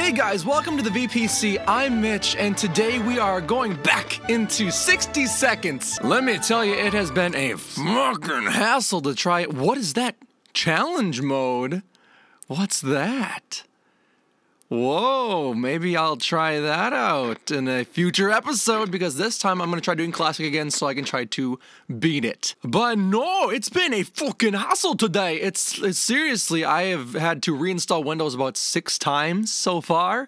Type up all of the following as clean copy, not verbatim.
Hey guys, welcome to the VPC. I'm Mitch, and today we are going back into 60 seconds. Let me tell you, it has been a fucking hassle to try it. What is that? Challenge mode? What's that? Whoa, maybe I'll try that out in a future episode, because this time I'm going to try doing classic again so I can try to beat it. But no, it's been a fucking hassle today. It's seriously, I have had to reinstall Windows about 6 times so far,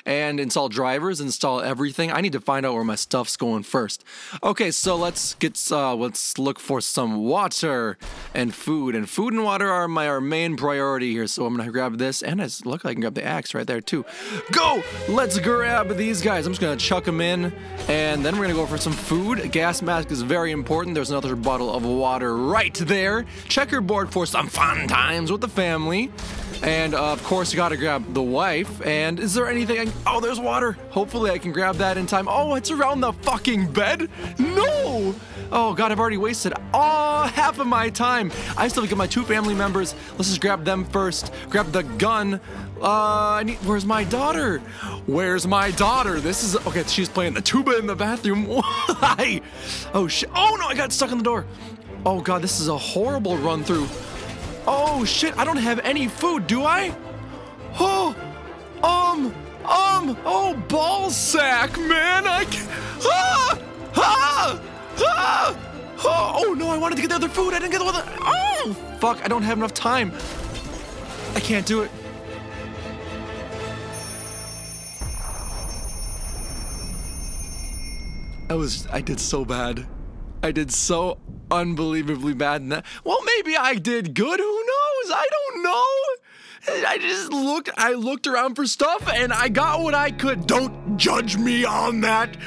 and install drivers, install everything. I need to find out where my stuff's going first. Okay, so let's look for some water and food. And food and water are our main priority here. So I'm gonna grab this, and look, I can grab the axe right there too. Go! Let's grab these guys. I'm just gonna chuck them in, and then we're gonna go for some food. A gas mask is very important. There's another bottle of water right there. Checkerboard for some fun times with the family. And of course, you gotta grab the wife. And is there anything? Oh, there's water. Hopefully I can grab that in time. Oh, it's around the fucking bed? No! Oh god, I've already wasted half of my time. I still have to get my 2 family members. Let's just grab them first. Grab the gun. Where's my daughter? Where's my daughter? This is, okay, she's playing the tuba in the bathroom. Why? Oh shit, oh no, I got stuck in the door. Oh god, this is a horrible run through. Oh shit, I don't have any food, do I? Oh, ball sack, man, oh no, I wanted to get the other food, I didn't get the other, oh, fuck, I don't have enough time. I can't do it. I did so bad. I did so unbelievably bad in that. Well, maybe I did good, who knows? I don't know. I looked around for stuff and I got what I could. Don't judge me on that.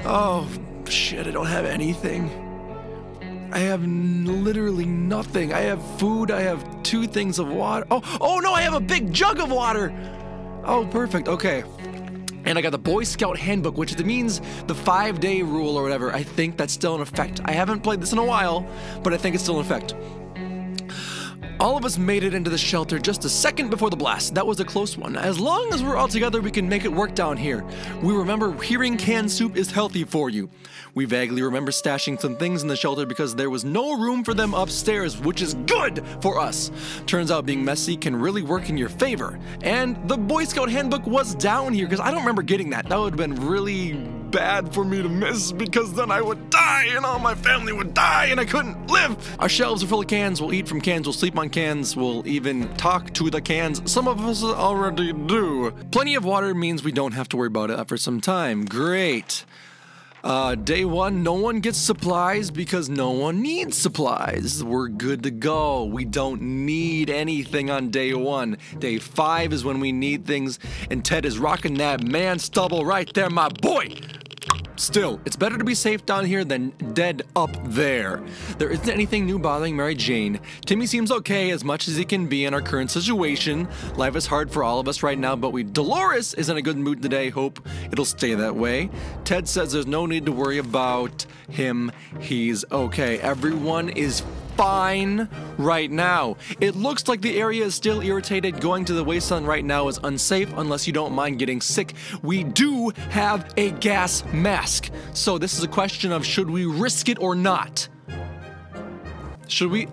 Oh, shit, I don't have anything. I have literally nothing. I have food, I have 2 things of water. Oh no, I have a big jug of water. Oh, perfect, okay. And I got the Boy Scout Handbook, which means the 5-day rule or whatever. I think that's still in effect. I haven't played this in a while, but I think it's still in effect. All of us made it into the shelter just a second before the blast. That was a close one. As long as we're all together, we can make it work down here. We remember hearing canned soup is healthy for you. We vaguely remember stashing some things in the shelter because there was no room for them upstairs, which is good for us. Turns out being messy can really work in your favor. And the Boy Scout Handbook was down here because I don't remember getting that. That would have been really bad for me to miss because then I would die and all my family would die and I couldn't live. Our shelves are full of cans. We'll eat from cans. We'll sleep on cans. We'll even talk to the cans. Some of us already do. Plenty of water means we don't have to worry about it for some time. Great. Day 1, no one gets supplies because no one needs supplies. We're good to go. We don't need anything on day 1. Day 5 is when we need things, and Ted is rocking that man stubble right there, my boy. Still, it's better to be safe down here than dead up there. There isn't anything new bothering MaryJane. Timmy seems okay as much as he can be in our current situation. Life is hard for all of us right now, but Dolores is in a good mood today. Hope it'll stay that way. Ted says there's no need to worry about him. He's okay. Everyone is fine right now. It looks like the area is still irritated. Going to the wasteland right now is unsafe unless you don't mind getting sick. We do have a gas mask. So this is a question of should we risk it or not? Should we?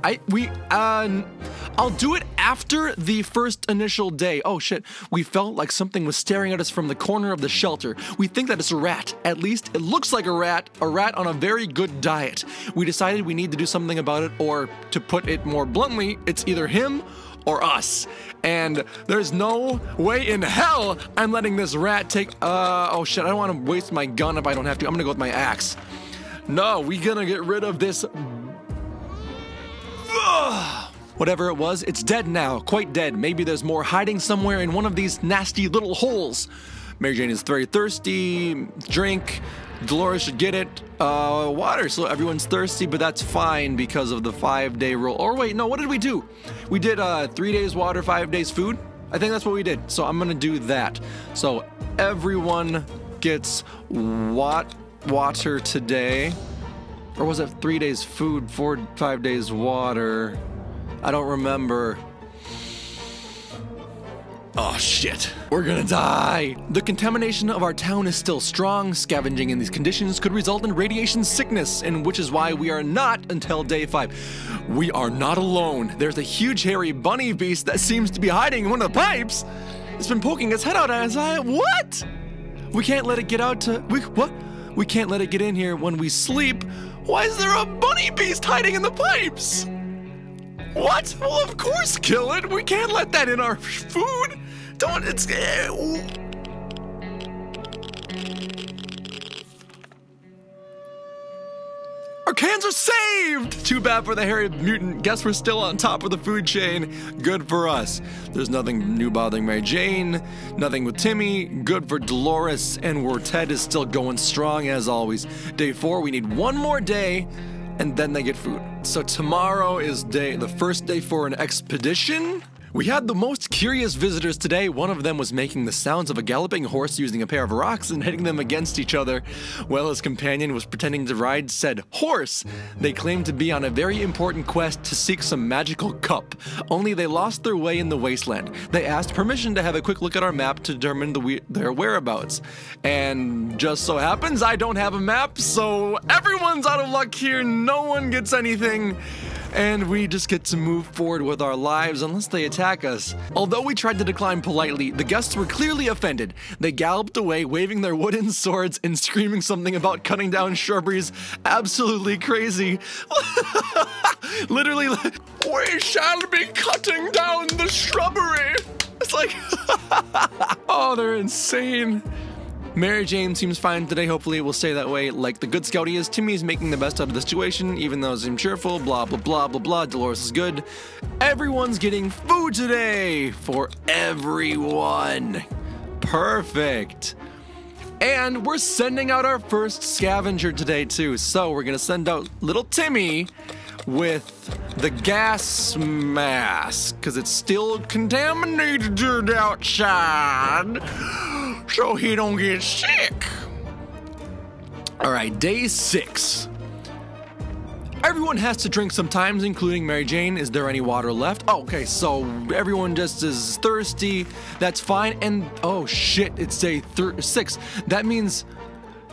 I'll do it after the first initial day. Oh shit, we felt like something was staring at us from the corner of the shelter. We think that it's a rat. At least it looks like a rat on a very good diet. We decided we need to do something about it, or to put it more bluntly, it's either him or us. And there's no way in hell I'm letting this rat take, oh shit, I don't want to waste my gun if I don't have to. I'm gonna go with my axe. No, we gonna get rid of this. Whatever it was, it's dead now, quite dead. Maybe there's more hiding somewhere in one of these nasty little holes. MaryJane is very thirsty. Drink. Dolores should get it. Water, so everyone's thirsty, but that's fine because of the 5-day rule. Or wait, no, what did we do? We did 3 days water, 5 days food. I think that's what we did. So I'm gonna do that. So everyone gets water today. Or was it 3 days food, 5 days water? I don't remember. Oh shit, we're gonna die. The contamination of our town is still strong. Scavenging in these conditions could result in radiation sickness, and which is why we are not until day 5. We are not alone. There's a huge hairy bunny beast that seems to be hiding in one of the pipes. It's been poking its head out at us. What? We can't let it get out to, we can't let it get in here when we sleep. Why is there a bunny beast hiding in the pipes? What? Well, of course, kill it. We can't let that in our food. Don't, it's... Our cans are saved! Too bad for the hairy mutant. Guess we're still on top of the food chain. Good for us. There's nothing new bothering MaryJane. Nothing with Timmy. Good for Dolores. And Ted is still going strong as always. Day 4, we need one more day. And then they get food. So tomorrow is the first day for an expedition. We had the most curious visitors today. One of them was making the sounds of a galloping horse using a pair of rocks and hitting them against each other, while his companion was pretending to ride said horse. They claimed to be on a very important quest to seek some magical cup, only they lost their way in the wasteland. They asked permission to have a quick look at our map to determine their whereabouts. And just so happens I don't have a map, so everyone's out of luck here. No one gets anything. And we just get to move forward with our lives unless they attack us. Although we tried to decline politely, the guests were clearly offended. They galloped away, waving their wooden swords and screaming something about cutting down shrubberies. Absolutely crazy. Literally, we shall be cutting down the shrubbery. It's like, oh, they're insane. MaryJane seems fine today. Hopefully it will stay that way. Like the good scout he is, Timmy is making the best out of the situation, even though it seems cheerful, blah, blah, blah, blah, blah. Dolores is good. Everyone's getting food today for everyone. Perfect. And we're sending out our first scavenger today too. So we're gonna send out little Timmy with the gas mask, because it's still contaminated outside, so he don't get sick. All right, day 6. Everyone has to drink sometimes, including MaryJane. Is there any water left? Oh, okay, so everyone just is thirsty. That's fine. And oh shit, it's day 6. That means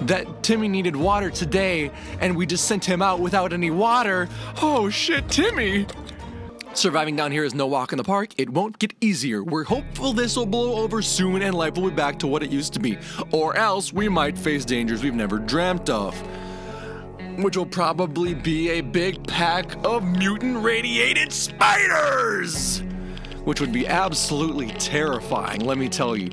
that Timmy needed water today, and we just sent him out without any water. Oh shit, Timmy! Surviving down here is no walk in the park. It won't get easier. We're hopeful this will blow over soon and life will be back to what it used to be. Or else we might face dangers we've never dreamt of, which will probably be a big pack of mutant radiated spiders, which would be absolutely terrifying, let me tell you.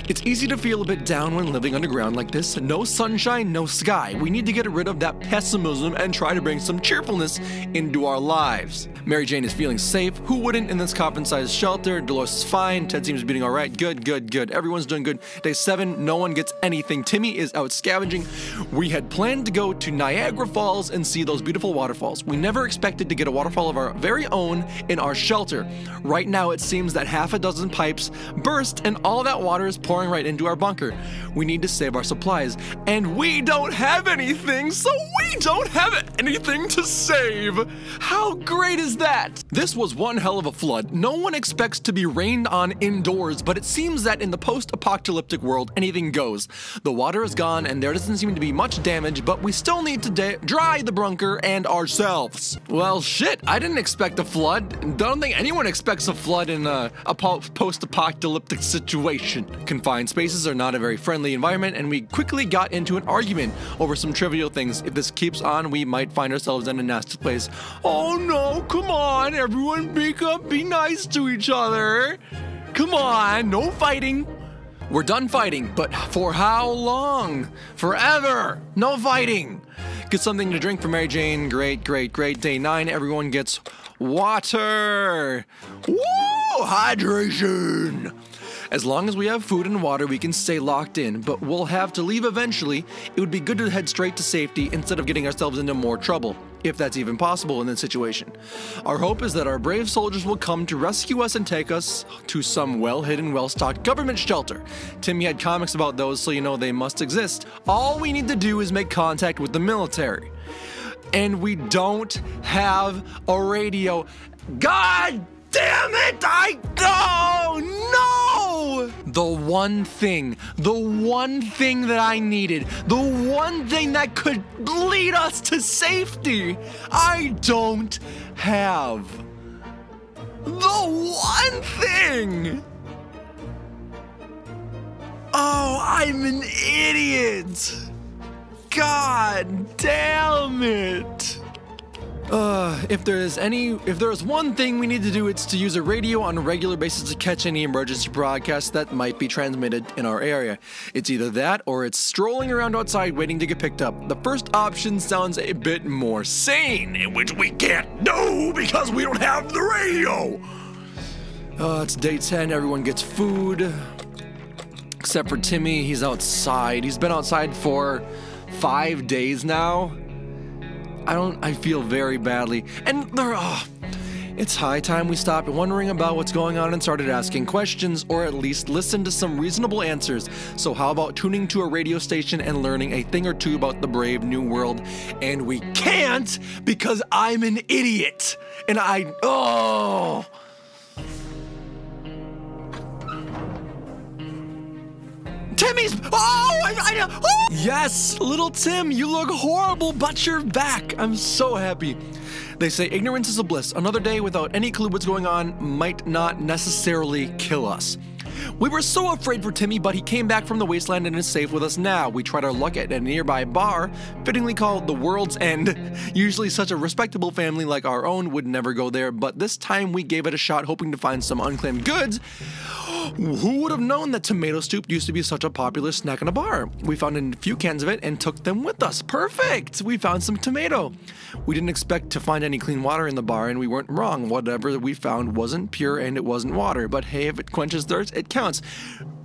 It's easy to feel a bit down when living underground like this. No sunshine, no sky. We need to get rid of that pessimism and try to bring some cheerfulness into our lives. MaryJane is feeling safe. Who wouldn't in this coffin-sized shelter? Dolores is fine. Ted seems to be doing all right. Good, good, good. Everyone's doing good. Day 7, no one gets anything. Timmy is out scavenging. We had planned to go to Niagara Falls and see those beautiful waterfalls. We never expected to get a waterfall of our very own in our shelter. Right now, it seems that half a dozen pipes burst and all that water is pouring right into our bunker. We need to save our supplies, and we don't have anything, so we don't have anything to save. How great is that? This was one hell of a flood. No one expects to be rained on indoors, but it seems that in the post-apocalyptic world, anything goes. The water is gone, and there doesn't seem to be much damage, but we still need to dry the bunker and ourselves. Well, shit, I didn't expect a flood. Don't think anyone expects a flood in a post-apocalyptic situation. Confined spaces are not a very friendly environment, and we quickly got into an argument over some trivial things. If this keeps on, we might find ourselves in a nasty place. Oh no, come on, everyone be nice to each other. Come on, no fighting. We're done fighting, but for how long? Forever. No fighting. Get something to drink for MaryJane. Great, great, great. Day 9, everyone gets water. Woo! Hydration. As long as we have food and water, we can stay locked in, but we'll have to leave eventually. It would be good to head straight to safety instead of getting ourselves into more trouble, if that's even possible in this situation. Our hope is that our brave soldiers will come to rescue us and take us to some well-hidden, well-stocked government shelter. Timmy had comics about those, so you know they must exist. All we need to do is make contact with the military. And we don't have a radio. God damn it! No! know the one thing that I needed, the one thing that could lead us to safety. I don't have the one thing. Oh, I'm an idiot. God damn it. If there is one thing we need to do, it's to use a radio on a regular basis to catch any emergency broadcasts that might be transmitted in our area. It's either that or it's strolling around outside waiting to get picked up. The first option sounds a bit more sane, in which we can't do because we don't have the radio. It's day 10, everyone gets food. Except for Timmy, he's outside. He's been outside for 5 days now. I feel very badly. And it's high time we stopped wondering about what's going on and started asking questions, or at least listen to some reasonable answers. So how about tuning to a radio station and learning a thing or two about the brave new world? And we can't because I'm an idiot. And Timmy's, Yes, little Tim, you look horrible, but you're back. I'm so happy. They say ignorance is a bliss. Another day without any clue what's going on might not necessarily kill us. We were so afraid for Timmy, but he came back from the wasteland and is safe with us now. We tried our luck at a nearby bar, fittingly called the World's End. Usually such a respectable family like our own would never go there, but this time we gave it a shot, hoping to find some unclaimed goods. Who would have known that tomato soup used to be such a popular snack in a bar? We found a few cans of it and took them with us. Perfect! We found some tomato. We didn't expect to find any clean water in the bar, and we weren't wrong. Whatever we found wasn't pure and it wasn't water. But hey, if it quenches thirst, it counts.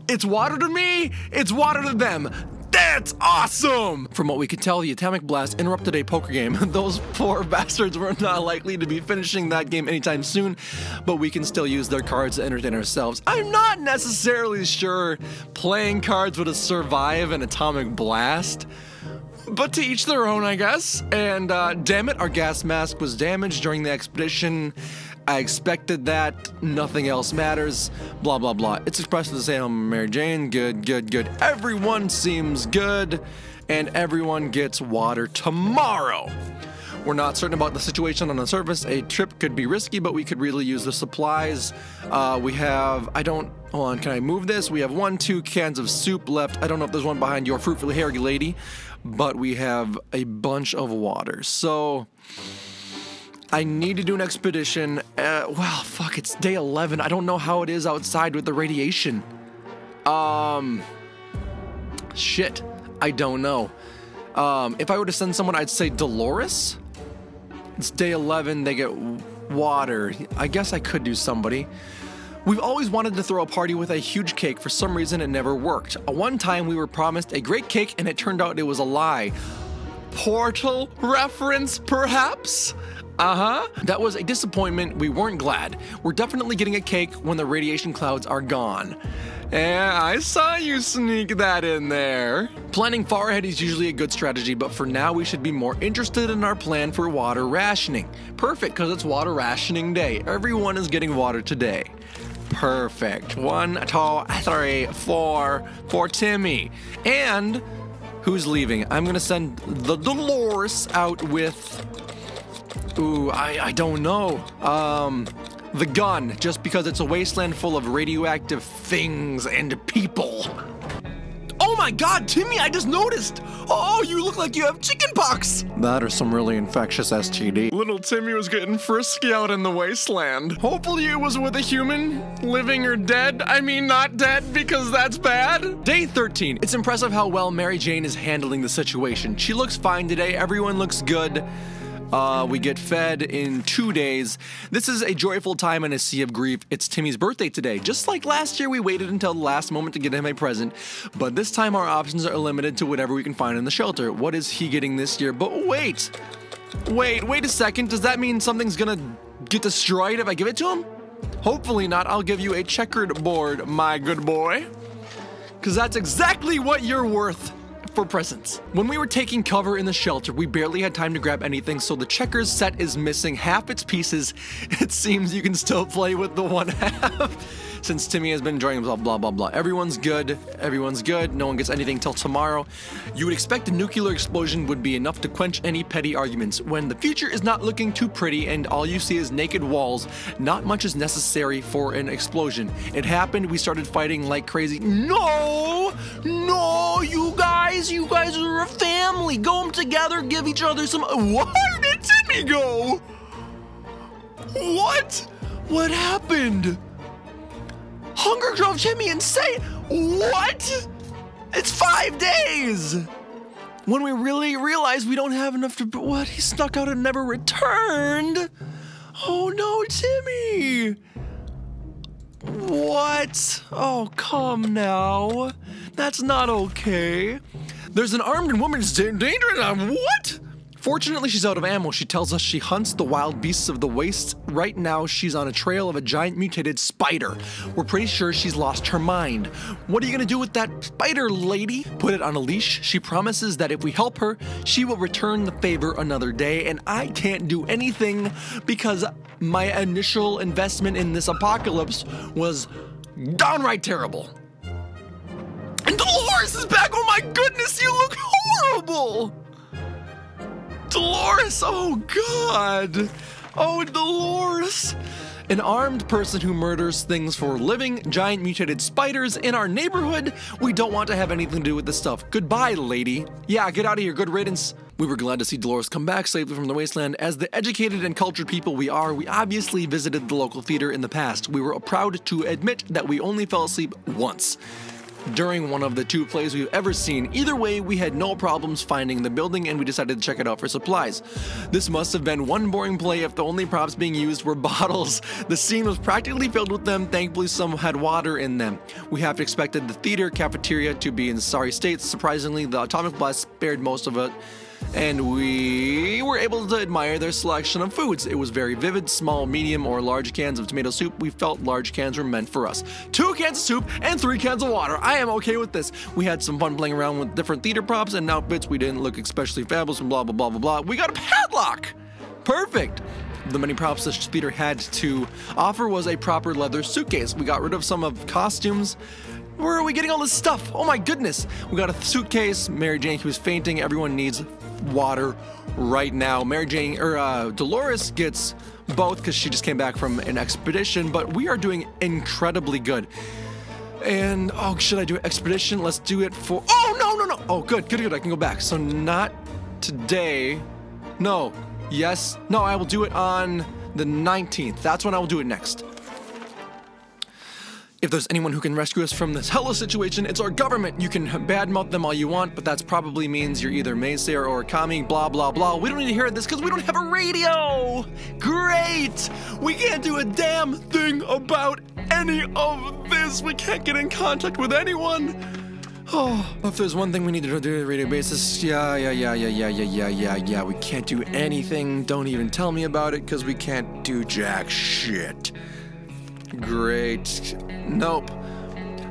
It's water to me, it's water to them. That's awesome! From what we could tell, the atomic blast interrupted a poker game. Those poor bastards were not likely to be finishing that game anytime soon, but we can still use their cards to entertain ourselves. I'm not necessarily sure playing cards would have survived an atomic blast, but to each their own, I guess. And damn it, our gas mask was damaged during the expedition. I expected that. Nothing else matters. Blah, blah, blah. It's expressive to say, MaryJane. Good, good, good. Everyone seems good. And everyone gets water tomorrow. We're not certain about the situation on the surface. A trip could be risky, but we could really use the supplies. Hold on, can I move this? We have 2 cans of soup left. I don't know if there's one behind your fruitful hairy lady, but we have a bunch of water. So I need to do an expedition. Well, fuck, it's day 11. I don't know how it is outside with the radiation. Shit, I don't know. If I were to send someone, I'd say Dolores. It's day 11, they get water. I guess I could do somebody. We've always wanted to throw a party with a huge cake. For some reason, it never worked. One time, we were promised a great cake, and it turned out it was a lie. Portal reference, perhaps? That was a disappointment. We weren't glad. We're definitely getting a cake when the radiation clouds are gone. Yeah, I saw you sneak that in there. Planning far ahead is usually a good strategy, but for now we should be more interested in our plan for water rationing. Perfect, because it's water rationing day. Everyone is getting water today. Perfect. 1, 2, 3, 4 for Timmy. And who's leaving? I'm gonna send the Dolores out with, I don't know. The gun, just because it's a wasteland full of radioactive things and people. Oh my god, Timmy, I just noticed! Oh, you look like you have chickenpox! That or some really infectious STD. Little Timmy was getting frisky out in the wasteland. Hopefully it was with a human, living or dead. I mean, not dead, because that's bad. Day 13. It's impressive how well MaryJane is handling the situation. She looks fine today, everyone looks good. We get fed in 2 days. This is a joyful time in a sea of grief. It's Timmy's birthday today. Just like last year, we waited until the last moment to get him a present, but this time our options are limited to whatever we can find in the shelter. What is he getting this year? But wait a second. Does that mean something's gonna get destroyed if I give it to him? Hopefully not. I'll give you a checkered board, my good boy. Because that's exactly what you're worth. for presents. When we were taking cover in the shelter, we barely had time to grab anything, so the checkers set is missing half its pieces. It seems you can still play with the one half. Since Timmy has been enjoying himself, blah, blah, blah. Everyone's good. Everyone's good. No one gets anything till tomorrow. You would expect a nuclear explosion would be enough to quench any petty arguments. When the future is not looking too pretty and all you see is naked walls, not much is necessary for an explosion. It happened. We started fighting like crazy. No! No, you guys are a family. Go them together, give each other some... Where did Timmy go? What? What happened? Hunger drove Timmy insane. What? It's 5 days. When we really realized we don't have enough to... What? He snuck out and never returned. Oh no, Timmy. What? Oh, come now. That's not okay. There's an armed woman in danger. What? Fortunately, she's out of ammo. She tells us she hunts the wild beasts of the wastes. Right now, she's on a trail of a giant mutated spider. We're pretty sure she's lost her mind. What are you gonna do with that spider, lady? Put it on a leash. She promises that if we help her, she will return the favor another day, and I can't do anything because my initial investment in this apocalypse was downright terrible. And Dolores is back! Oh my goodness, you look horrible! Dolores, oh God. Oh, Dolores. An armed person who murders things for living, giant mutated spiders in our neighborhood. We don't want to have anything to do with this stuff. Goodbye, lady. Yeah, get out of here, good riddance. We were glad to see Dolores come back safely from the wasteland. As the educated and cultured people we are, we obviously visited the local theater in the past. We were proud to admit that we only fell asleep once during one of the 2 plays we've ever seen. Either way, we had no problems finding the building and we decided to check it out for supplies. This must have been one boring play if the only props being used were bottles. The scene was practically filled with them. Thankfully, some had water in them. We have expected the theater cafeteria to be in sorry state. Surprisingly, the atomic blast spared most of it, and we were able to admire their selection of foods. It was very vivid, small, medium, or large cans of tomato soup. We felt large cans were meant for us. 2 cans of soup and 3 cans of water. I am okay with this. We had some fun playing around with different theater props and outfits. We didn't look especially fabulous and blah, blah, blah, blah, blah. We got a padlock. Perfect. The many props this theater had to offer was a proper leather suitcase. We got rid of some of costumes. Where are we getting all this stuff? Oh my goodness. We got a suitcase. MaryJane, who was fainting. Everyone needs water right now. Dolores gets both because she just came back from an expedition, but we are doing incredibly good. And, oh, should I do an expedition? Let's do it for, oh, no. Oh, good. I can go back. So not today. No. Yes. No, I will do it on the 19th. That's when I will do it next. If there's anyone who can rescue us from this hellish situation, it's our government. You can badmouth them all you want, but that probably means you're either Maysayer or a commie, blah, blah, blah. We don't need to hear this because we don't have a radio. Great. We can't do a damn thing about any of this. We can't get in contact with anyone. Oh, if there's one thing we need to do on a radio basis, yeah. We can't do anything. Don't even tell me about it because we can't do jack shit. Great. Nope.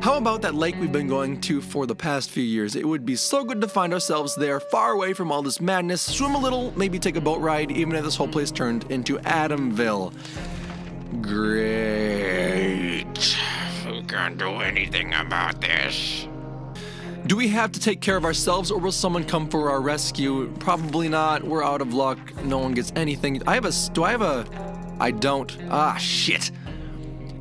How about that lake we've been going to for the past few years? It would be so good to find ourselves there, far away from all this madness, swim a little, maybe take a boat ride, even if this whole place turned into Adamville. Great. Who can't do anything about this? Do we have to take care of ourselves, or will someone come for our rescue? Probably not. We're out of luck. No one gets anything. I don't. Ah, shit.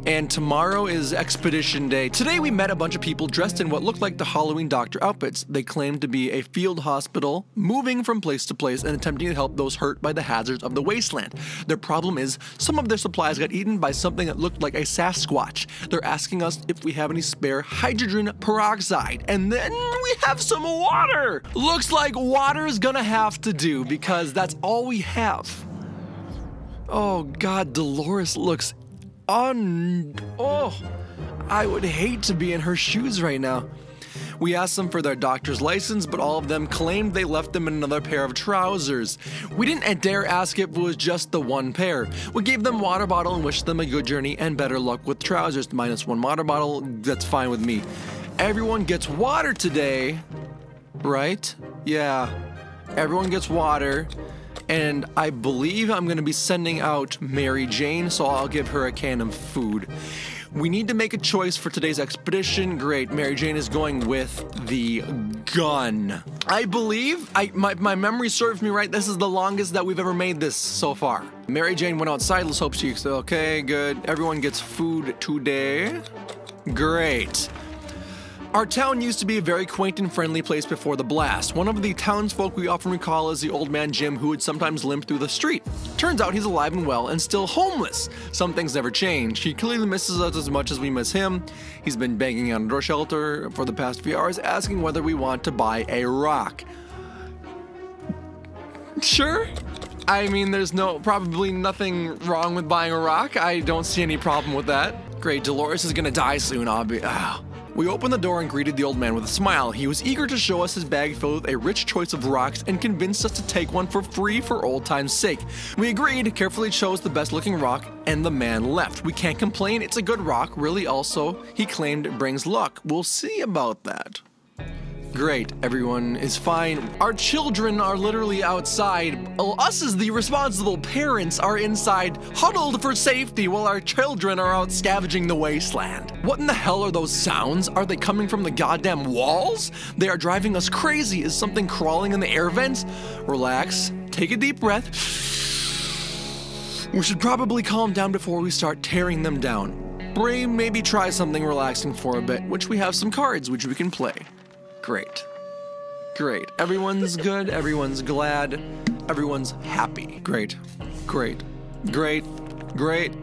And tomorrow is Expedition Day. Today we met a bunch of people dressed in what looked like the Halloween doctor outfits. They claimed to be a field hospital, moving from place to place and attempting to help those hurt by the hazards of the wasteland. Their problem is, some of their supplies got eaten by something that looked like a Sasquatch. They're asking us if we have any spare hydrogen peroxide. And then we have some water! Looks like water's gonna have to do, because that's all we have. Oh God, Dolores looks oh, I would hate to be in her shoes right now. We asked them for their doctor's license, but all of them claimed they left them in another pair of trousers. We didn't dare ask if it was just the one pair. We gave them a water bottle and wished them a good journey and better luck with trousers. -1 water bottle, that's fine with me. Everyone gets water today. right? Yeah. Everyone gets water. And I believe I'm going to be sending out MaryJane, so I'll give her a can of food. We need to make a choice for today's expedition. Great, MaryJane is going with the gun. I believe, my memory serves me right, this is the longest that we've ever made this so far. MaryJane went outside, let's hope she's okay, good. Everyone gets food today. Great. Our town used to be a very quaint and friendly place before the blast. One of the townsfolk we often recall as the old man Jim who would sometimes limp through the street. Turns out he's alive and well and still homeless. Some things never change. He clearly misses us as much as we miss him. He's been banging on a door shelter for the past few hours asking whether we want to buy a rock. Sure. I mean, there's probably nothing wrong with buying a rock. I don't see any problem with that. Great, Dolores is gonna die soon, We opened the door and greeted the old man with a smile. He was eager to show us his bag filled with a rich choice of rocks and convinced us to take one for free for old time's sake. We agreed, carefully chose the best looking rock, and the man left. We can't complain, it's a good rock, really also, he claimed it brings luck. We'll see about that. Great, everyone is fine. Our children are literally outside. Us as the responsible parents are inside, huddled for safety while our children are out scavenging the wasteland. What in the hell are those sounds? Are they coming from the goddamn walls? They are driving us crazy. Is something crawling in the air vents? Relax, take a deep breath. We should probably calm down before we start tearing them down. Maybe try something relaxing for a bit, which we have some cards which we can play. Great. Great. Everyone's good. Everyone's glad. Everyone's happy. Great. Great. Great. Great.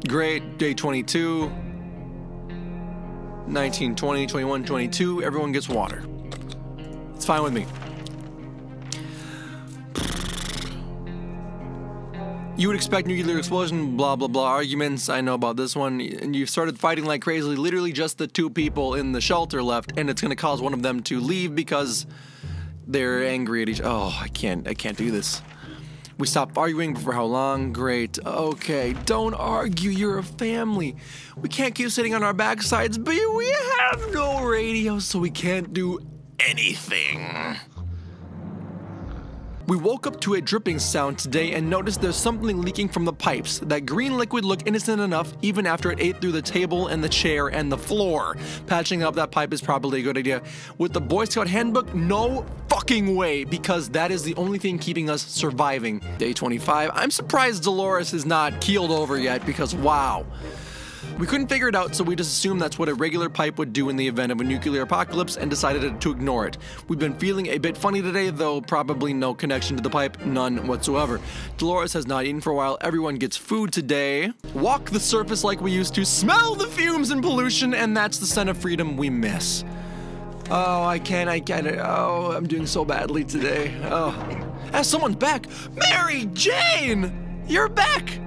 Great. Day 22. 19, 20, 21, 22. Everyone gets water. It's fine with me. You would expect nuclear explosion, blah, blah, blah arguments. I know about this one. And you started fighting like crazy. Literally just the two people in the shelter left. And it's going to cause one of them to leave because they're angry at each other. Oh, I can't do this. We stopped arguing for how long? Great. Okay, don't argue. You're a family. We can't keep sitting on our backsides, but we have no radio, so we can't do anything. We woke up to a dripping sound today and noticed there's something leaking from the pipes. That green liquid looked innocent enough even after it ate through the table and the chair and the floor. Patching up that pipe is probably a good idea. With the Boy Scout handbook, no fucking way, because that is the only thing keeping us surviving. Day 25. I'm surprised Dolores is not keeled over yet because wow. We couldn't figure it out, so we just assumed that's what a regular pipe would do in the event of a nuclear apocalypse and decided to ignore it. We've been feeling a bit funny today, though probably no connection to the pipe, none whatsoever. Dolores has not eaten for a while, everyone gets food today. Walk the surface like we used to, smell the fumes and pollution, and that's the scent of freedom we miss. Oh, I can't, oh, I'm doing so badly today. Oh. Someone's back! MaryJane! You're back!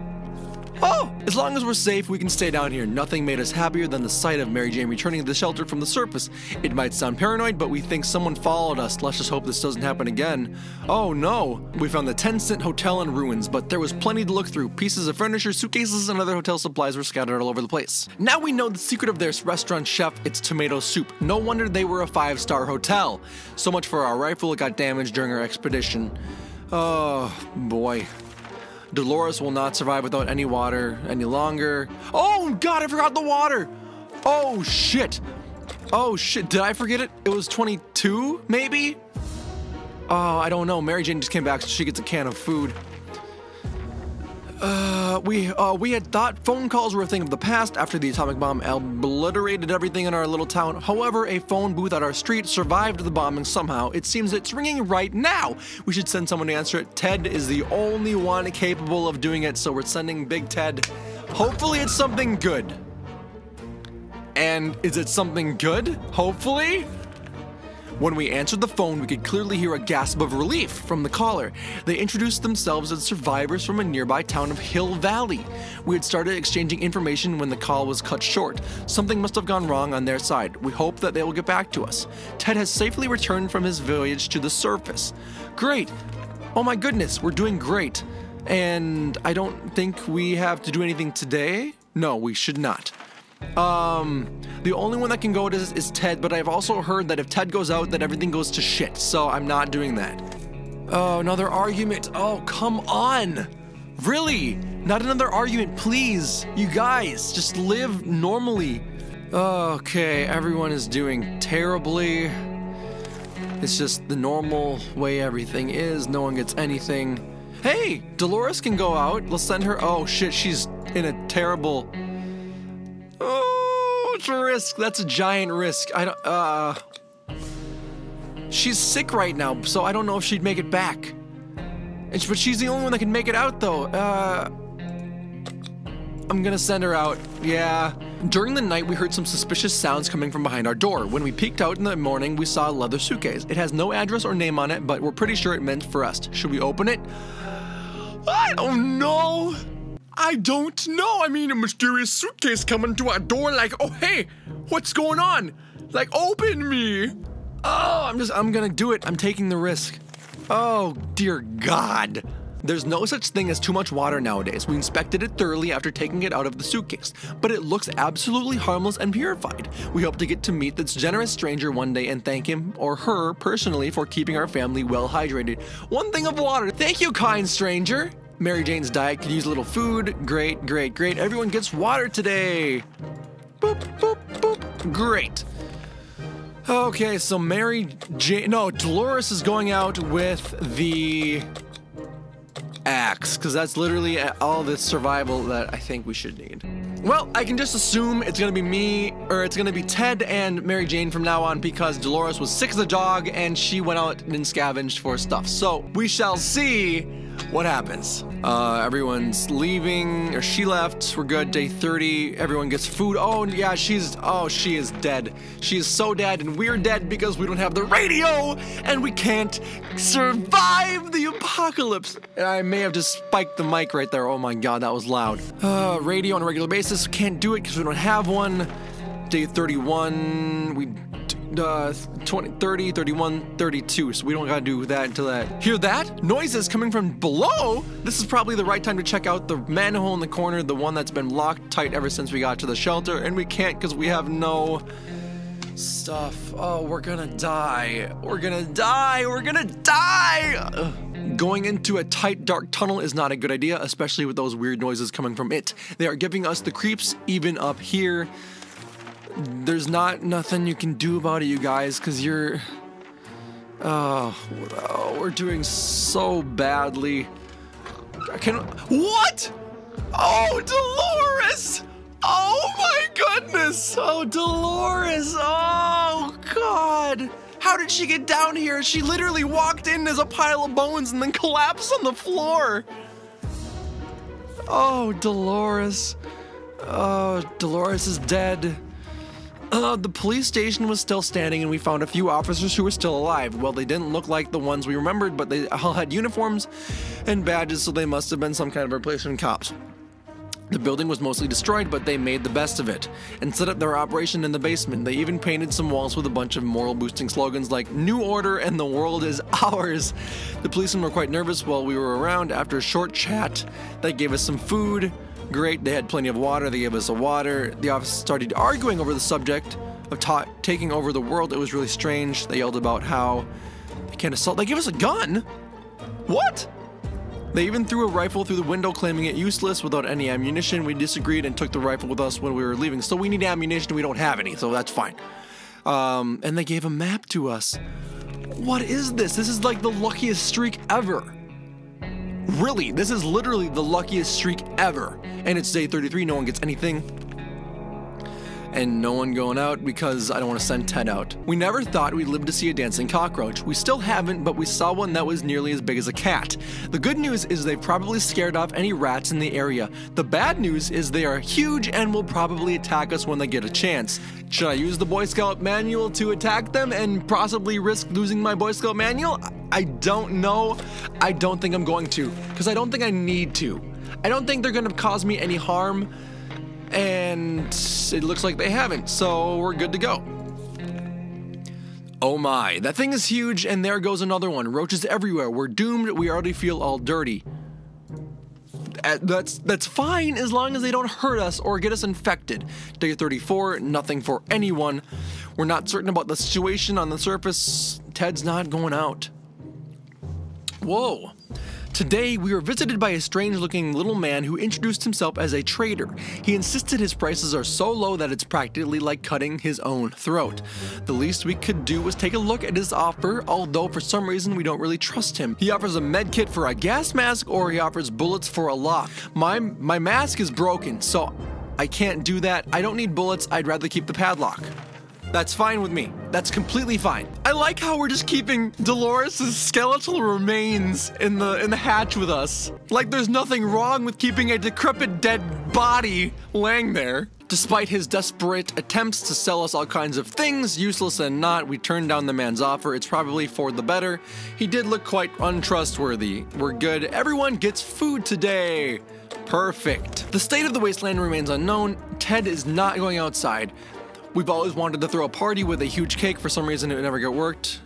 Oh, as long as we're safe, we can stay down here. Nothing made us happier than the sight of MaryJane returning to the shelter from the surface. It might sound paranoid, but we think someone followed us. Let's just hope this doesn't happen again. Oh no, we found the 10-cent hotel in ruins, but there was plenty to look through. Pieces of furniture, suitcases, and other hotel supplies were scattered all over the place. Now we know the secret of their restaurant chef, it's tomato soup. No wonder they were a 5-star hotel. So much for our rifle, it got damaged during our expedition. Oh boy. Dolores will not survive without any water any longer. Oh god, I forgot the water! Oh shit! Oh shit, did I forget it? It was 22, maybe? Oh, I don't know. MaryJane just came back, so she gets a can of food. We had thought phone calls were a thing of the past after the atomic bomb obliterated everything in our little town. However, a phone booth at our street survived the bombing somehow. It seems it's ringing right now. We should send someone to answer it. Ted is the only one capable of doing it, so we're sending Big Ted. Hopefully it's something good. And is it something good? Hopefully? When we answered the phone, we could clearly hear a gasp of relief from the caller. They introduced themselves as survivors from a nearby town of Hill Valley. We had started exchanging information when the call was cut short. Something must have gone wrong on their side. We hope that they will get back to us. Ted has safely returned from his voyage to the surface. Great. Oh my goodness, we're doing great. And I don't think we have to do anything today? No, we should not. The only one that can go is Ted, but I've also heard that if Ted goes out, that everything goes to shit, so I'm not doing that. Oh, another argument. Oh, come on. Really? Not another argument, please. You guys, just live normally. Okay, everyone is doing terribly. It's just the normal way everything is. No one gets anything. Hey, Dolores can go out. Let's send her. Oh, shit, she's in a terrible... Oh, it's a risk. That's a giant risk. She's sick right now, so I don't know if she'd make it back. But she's the only one that can make it out, though. I'm gonna send her out. Yeah. During the night, we heard some suspicious sounds coming from behind our door. When we peeked out in the morning, we saw a leather suitcase. It has no address or name on it, but we're pretty sure it meant for us. Should we open it? I don't know. I don't know. I mean, a mysterious suitcase coming to our door like, oh, hey, what's going on? Like, open me. Oh, I'm gonna do it. I'm taking the risk. Oh, dear God. There's no such thing as too much water nowadays. We inspected it thoroughly after taking it out of the suitcase, but it looks absolutely harmless and purified. We hope to get to meet this generous stranger one day and thank him or her personally for keeping our family well hydrated. One thing of water. Thank you, kind stranger. Mary Jane's diet could use a little food. Great, great, great. Everyone gets water today. Boop, boop, boop. Great. Okay, so Dolores is going out with the axe, because that's literally all the survival that I think we should need. Well, I can just assume it's gonna be me, or it's gonna be Ted and Mary Jane from now on, because Dolores was sick as a dog and she went out and scavenged for stuff. So we shall see what happens. Everyone's leaving, or she left. We're good. Day 30. Everyone gets food. Oh, yeah, she is dead. She is so dead, and we're dead because we don't have the radio, and we can't survive the apocalypse. And I may have just spiked the mic right there. Oh my God, that was loud. Radio on a regular basis. Can't do it because we don't have one. Day 31. 20, 30, 31, 32, so we don't gotta do that until that. Hear that? Noises coming from below? This is probably the right time to check out the manhole in the corner, the one that's been locked tight ever since we got to the shelter, and we can't because we have no stuff. Oh, we're gonna die. We're gonna die. We're gonna die! Ugh. Going into a tight, dark tunnel is not a good idea, especially with those weird noises coming from it. They are giving us the creeps even up here. There's nothing you can do about it, you guys, because you're... Oh, we're doing so badly. What? Oh, Dolores! Oh my goodness! Oh, Dolores! Oh, God! How did she get down here? She literally walked in as a pile of bones and then collapsed on the floor. Oh, Dolores. Oh, Dolores is dead. The police station was still standing and we found a few officers who were still alive. Well, they didn't look like the ones we remembered, but they all had uniforms and badges, so they must have been some kind of replacement cops. The building was mostly destroyed, but they made the best of it and set up their operation in the basement. They even painted some walls with a bunch of moral-boosting slogans like "New Order" and "The World is Ours." The policemen were quite nervous while we were around. After a short chat, they gave us some food. Great, they had plenty of water. They gave us a water. The officers started arguing over the subject of taking over the world. It was really strange. They yelled about how they can't assault. They gave us a gun? What? They even threw a rifle through the window, claiming it useless without any ammunition. We disagreed and took the rifle with us when we were leaving. So we need ammunition. We don't have any, so that's fine. And they gave a map to us. What is this? This is like the luckiest streak ever. Really, this is literally the luckiest streak ever. And it's day 33, no one gets anything. And no one going out because I don't want to send Ted out. We never thought we'd live to see a dancing cockroach. We still haven't, but we saw one that was nearly as big as a cat. The good news is they've probably scared off any rats in the area. The bad news is they are huge and will probably attack us when they get a chance. Should I use the Boy Scout manual to attack them and possibly risk losing my Boy Scout manual? I don't know. I don't think I'm going to, because I don't think I need to. I don't think they're gonna cause me any harm, and it looks like they haven't, so we're good to go. Oh my, that thing is huge, and there goes another one. Roaches everywhere. We're doomed. We already feel all dirty. That's fine as long as they don't hurt us or get us infected. Day 34, nothing for anyone. We're not certain about the situation on the surface. Ted's not going out. Whoa. Today, we were visited by a strange-looking little man who introduced himself as a trader. He insisted his prices are so low that it's practically like cutting his own throat. The least we could do was take a look at his offer, although for some reason we don't really trust him. He offers a med kit for a gas mask, or he offers bullets for a lock. My mask is broken, so I can't do that. I don't need bullets, I'd rather keep the padlock. That's fine with me. That's completely fine. I like how we're just keeping Dolores' skeletal remains in the hatch with us. Like there's nothing wrong with keeping a decrepit dead body laying there. Despite his desperate attempts to sell us all kinds of things, useless and not, we turned down the man's offer. It's probably for the better. He did look quite untrustworthy. We're good. Everyone gets food today. Perfect. The state of the wasteland remains unknown. Ted is not going outside. We've always wanted to throw a party with a huge cake. For some reason, it never got worked.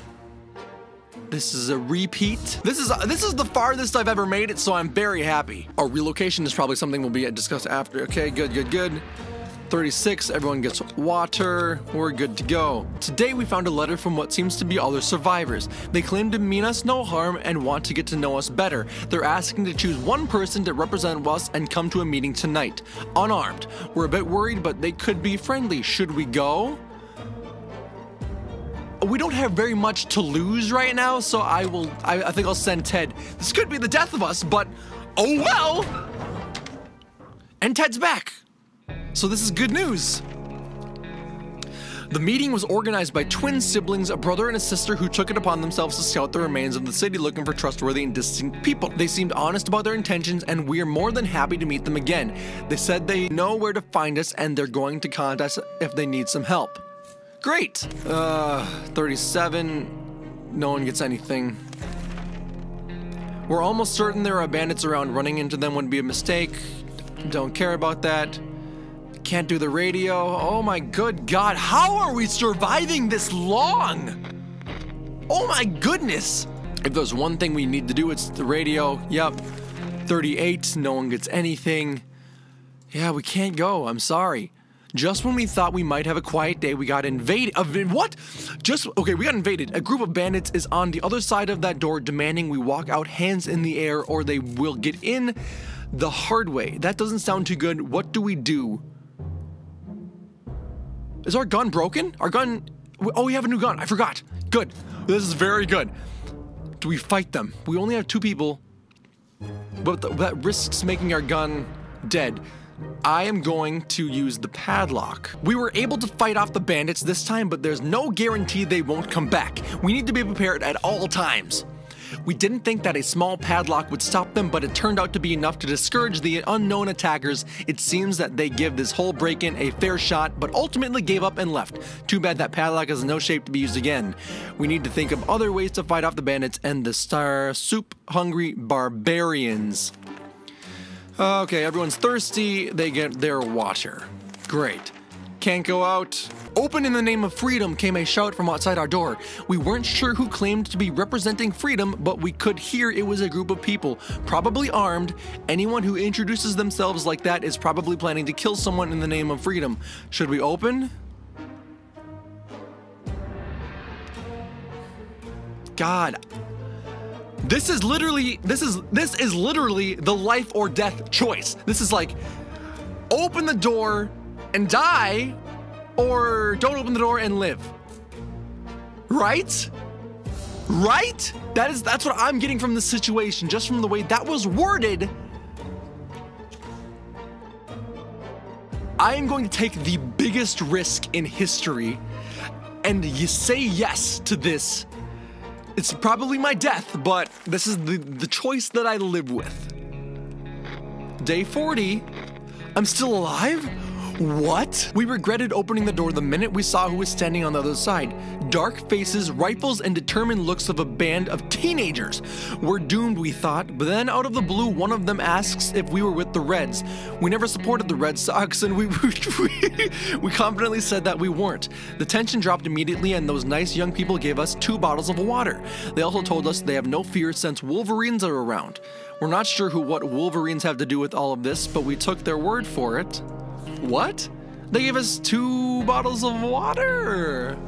This is a repeat. This is the farthest I've ever made it, so I'm very happy. Our relocation is probably something we'll be discussed after. Okay, good. 36, everyone gets water. We're good to go. Today we found a letter from what seems to be other survivors. They claim to mean us no harm and want to get to know us better. They're asking to choose one person to represent us and come to a meeting tonight. Unarmed. We're a bit worried, but they could be friendly. Should we go? We don't have very much to lose right now, so I think I'll send Ted. This could be the death of us, but oh well! And Ted's back. So this is good news. The meeting was organized by twin siblings, a brother and a sister who took it upon themselves to scout the remains of the city looking for trustworthy and distant people. They seemed honest about their intentions and we are more than happy to meet them again. They said they know where to find us and they're going to contact us if they need some help. Great! 37, no one gets anything. We're almost certain there are bandits around. Running into them would be a mistake. Don't care about that. Can't do the radio. Oh my good God, how are we surviving this long? Oh my goodness. If there's one thing we need to do, it's the radio. Yep. 38, no one gets anything. Yeah, we can't go, I'm sorry. Just when we thought we might have a quiet day, we got invaded. What? Okay, we got invaded. A group of bandits is on the other side of that door demanding we walk out hands in the air or they will get in the hard way. That doesn't sound too good. What do we do? Is our gun broken? Our gun... Oh, we have a new gun. I forgot. Good. This is very good. Do we fight them? We only have 2 people. But that risks making our gun dead. I am going to use the padlock. We were able to fight off the bandits this time, but there's no guarantee they won't come back. We need to be prepared at all times. We didn't think that a small padlock would stop them, but it turned out to be enough to discourage the unknown attackers. It seems that they give this whole break-in a fair shot, but ultimately gave up and left. Too bad that padlock is in no shape to be used again. We need to think of other ways to fight off the bandits and the soup-hungry barbarians. Okay, everyone's thirsty. They get their water. Great. Can't go out. Open in the name of freedom came a shout from outside our door. We weren't sure who claimed to be representing freedom, but we could hear it was a group of people, probably armed. Anyone who introduces themselves like that is probably planning to kill someone in the name of freedom. Should we open? God. This is literally the life or death choice. This is like, open the door and die, or don't open the door and live. Right? Right? That's what I'm getting from this situation, just from the way that was worded. I am going to take the biggest risk in history, and you say yes to this. It's probably my death, but this is the choice that I live with. Day 40. I'm still alive? What? We regretted opening the door the minute we saw who was standing on the other side. Dark faces, rifles, and determined looks of a band of teenagers. We're doomed, we thought, but then out of the blue, one of them asks if we were with the Reds. We never supported the Red Sox, and we confidently said that we weren't. The tension dropped immediately, and those nice young people gave us 2 bottles of water. They also told us they have no fear since Wolverines are around. We're not sure what Wolverines have to do with all of this, but we took their word for it. What? They gave us 2 bottles of water!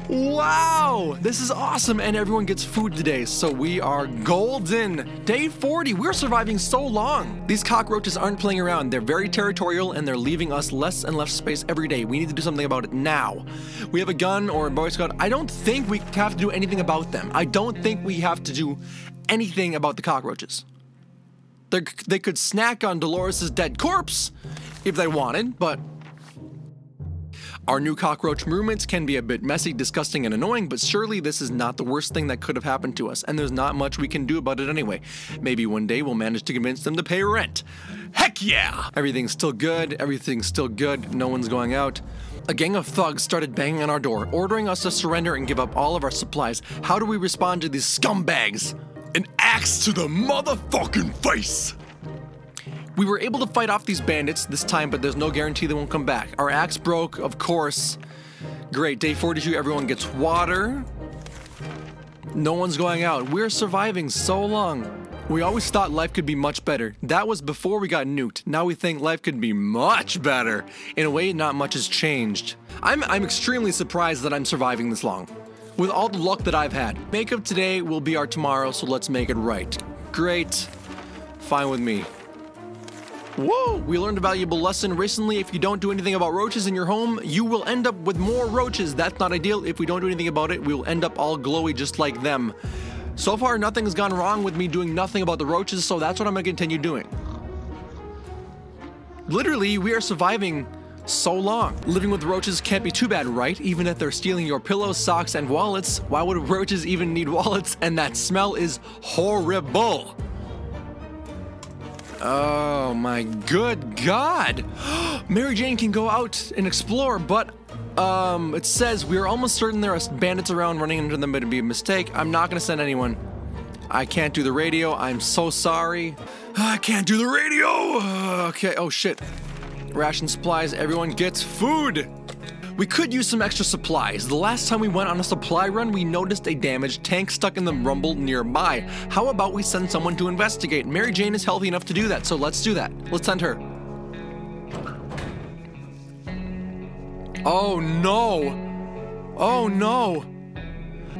Wow! This is awesome, and everyone gets food today, so we are golden! Day 40, we're surviving so long! These cockroaches aren't playing around, they're very territorial, and they're leaving us less and less space every day. We need to do something about it now. We have a gun or a Boy Scout. I don't think we have to do anything about them. I don't think we have to do anything about the cockroaches. They could snack on Dolores' dead corpse if they wanted, but our new cockroach roommates can be a bit messy, disgusting, and annoying, but surely this is not the worst thing that could have happened to us, and there's not much we can do about it anyway. Maybe one day we'll manage to convince them to pay rent. Heck yeah! Everything's still good, no one's going out. A gang of thugs started banging on our door, ordering us to surrender and give up all of our supplies. How do we respond to these scumbags? An axe to the motherfucking face! We were able to fight off these bandits this time, but there's no guarantee they won't come back. Our axe broke, of course. Great, day 42, everyone gets water. No one's going out. We're surviving so long. We always thought life could be much better. That was before we got nuked. Now we think life could be much better. In a way, not much has changed. I'm extremely surprised that I'm surviving this long. With all the luck that I've had. Make of today will be our tomorrow, so let's make it right. Great. Fine with me. Whoa! We learned a valuable lesson recently. If you don't do anything about roaches in your home, you will end up with more roaches. That's not ideal. If we don't do anything about it, we will end up all glowy just like them. So far, nothing has gone wrong with me doing nothing about the roaches, so that's what I'm going to continue doing. Literally, we are surviving so long. Living with roaches can't be too bad, right? Even if they're stealing your pillows, socks, and wallets. Why would roaches even need wallets? And that smell is horrible. Oh my good God. MaryJane can go out and explore, but it says we are almost certain there are bandits around running into them, but it'd be a mistake. I'm not gonna send anyone. I can't do the radio. I'm so sorry. I can't do the radio. Okay, oh shit. Ration supplies, everyone gets food. We could use some extra supplies. The last time we went on a supply run, we noticed a damaged tank stuck in the rumble nearby. How about we send someone to investigate? MaryJane is healthy enough to do that, so let's do that. Let's send her. Oh no! Oh no!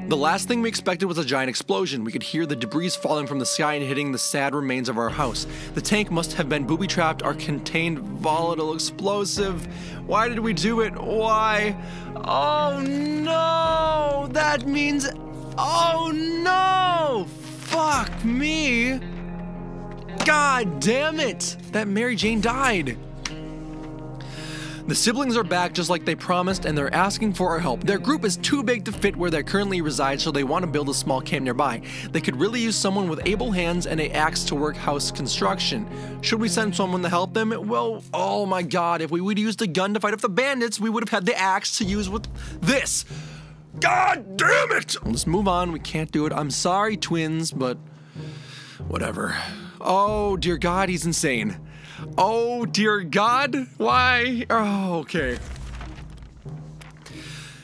The last thing we expected was a giant explosion. We could hear the debris falling from the sky and hitting the sad remains of our house. The tank must have been booby-trapped or contained volatile explosive. Why did we do it? Why? Oh no! That means... Oh no! Fuck me! God damn it! That MaryJane died. The siblings are back just like they promised, and they're asking for our help. Their group is too big to fit where they currently reside, so they want to build a small camp nearby. They could really use someone with able hands and an axe to work house construction. Should we send someone to help them? Well, oh my God, if we would have used a gun to fight off the bandits, we would have had the axe to use with this. God damn it! Let's move on, we can't do it. I'm sorry, twins, but whatever. Oh dear God, he's insane. Oh dear God, why? Oh, okay.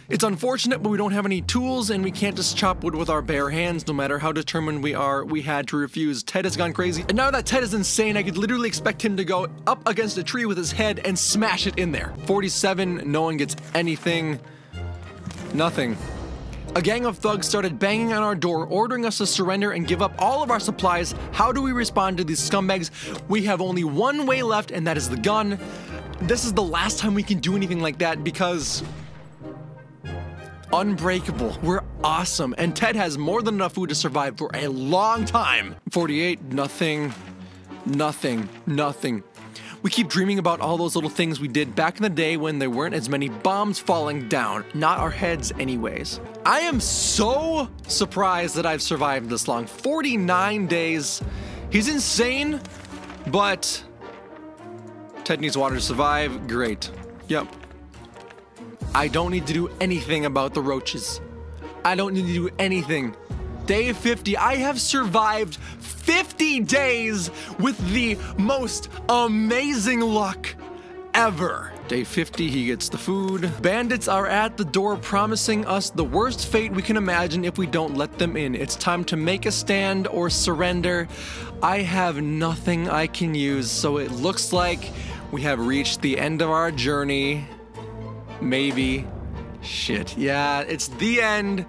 It's unfortunate, but we don't have any tools and we can't just chop wood with our bare hands. No matter how determined we are, we had to refuse. Ted has gone crazy. And now that Ted is insane, I could literally expect him to go up against a tree with his head and smash it in there. 47, no one gets anything. Nothing. A gang of thugs started banging on our door, ordering us to surrender and give up all of our supplies. How do we respond to these scumbags? We have only one way left, and that is the gun. This is the last time we can do anything like that because... Unbreakable. We're awesome. And Ted has more than enough food to survive for a long time. 48, nothing. Nothing. Nothing. We keep dreaming about all those little things we did back in the day when there weren't as many bombs falling down. Not our heads anyways. I am so surprised that I've survived this long. 49 days. He's insane, but Ted needs water to survive. Great. Yep. I don't need to do anything about the roaches. I don't need to do anything. Day 50, I have survived 50 days with the most amazing luck ever. Day 50, he gets the food. Bandits are at the door promising us the worst fate we can imagine if we don't let them in. It's time to make a stand or surrender. I have nothing I can use, so it looks like we have reached the end of our journey. Maybe. Shit, yeah, it's the end.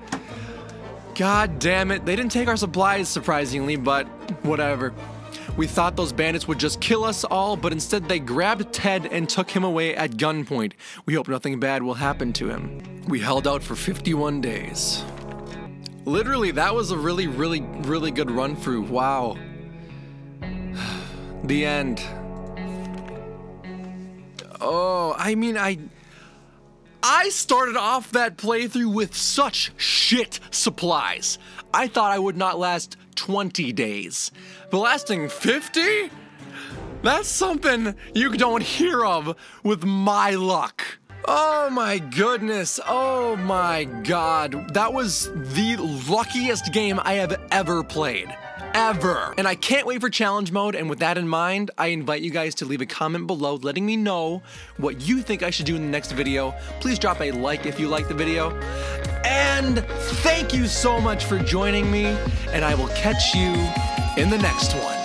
God damn it. They didn't take our supplies, surprisingly, but whatever. We thought those bandits would just kill us all, but instead they grabbed Ted and took him away at gunpoint. We hope nothing bad will happen to him. We held out for 51 days. Literally, that was a really good run through. Wow. The end. Oh, I mean, I started off that playthrough with such shit supplies. I thought I would not last 20 days. But lasting 50? That's something you don't hear of with my luck. Oh my goodness. Oh my god. That was the luckiest game I have ever played. Ever. And I can't wait for challenge mode, and with that in mind, I invite you guys to leave a comment below letting me know what you think I should do in the next video. Please drop a like if you like the video. And thank you so much for joining me, and I will catch you in the next one.